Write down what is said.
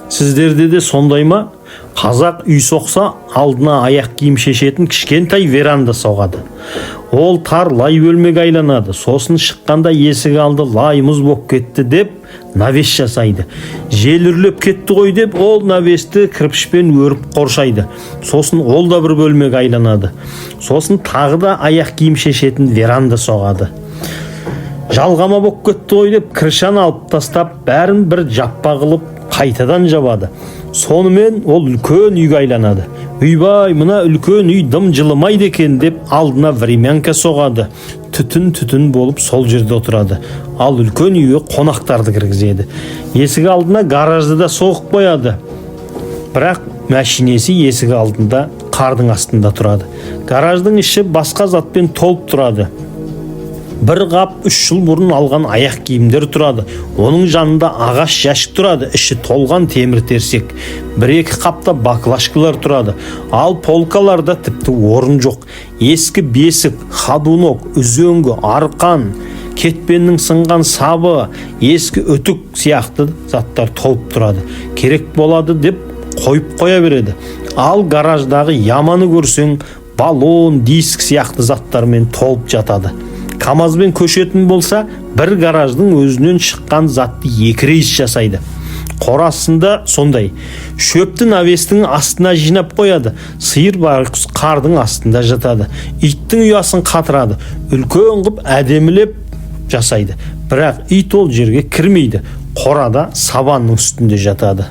Сіздерде де сондай ма? Қазақ үй соқса алдына аяқ киім шешетін кішкентай веранда соғады. Ол тар лай бөлмеге айланады. Сосын шыққанда есік алды лай мұз боп кетті деп навес жасайды. Жел үрлеп кетті ғой деп ол навесті кірпішпен өріп қоршайды. Сосын ол да бір бөлмеге айланады. Сосын тағы да аяқ киім шешетін веранда соғады. Жалғама боп кетті ғой деп кіршан алып тастап бәрін бір жаппа қылып қайтадан жабады. Сонымен ол үлкен үйге айланады. Үйбай, мына үлкен үй дым жылымайды екен деп алдына времянка соғады. Түтін болып сол жерде отырады. Ал үлкен үйге қонақтарды кіргізеді. Есік алдына гаражды да соғып қояды. Бірақ мәшинесі есік алдында қардың астында тұрады. Гараждың іші басқа затпен толып тұрады. Бір қап 3 жыл бұрын алған аяқ киімдер тұрады. Оның жанында ағаш жәшік тұрады, іші толған темір терсек. 1-2 қапта баклашкалар тұрады. Ал полкаларда тіпті орын жоқ. Ескі бесік, ходунок, үзеңгі, арқан, кетпеннің сынған сабы, ескі үтік сияқты заттар толып тұрады. Керек болады деп қойып қоя береді. Ал гараждағы яманы көрсең, баллон, диск сияқты заттармен толып жатады. КамАЗбен көшетін болса, бір гараждың өзінен шыққан затты 2 рейс жасайды. Қорасында сондай. Шөпті навестің астына жинап қояды. Сиыр байқұс қардың астында жатады. Иттің ұясын қатырады. Үлкен қып әдемілеп жасайды. Бірақ ит ол жерге кірмейді. Қорада сабанның үстінде жатады.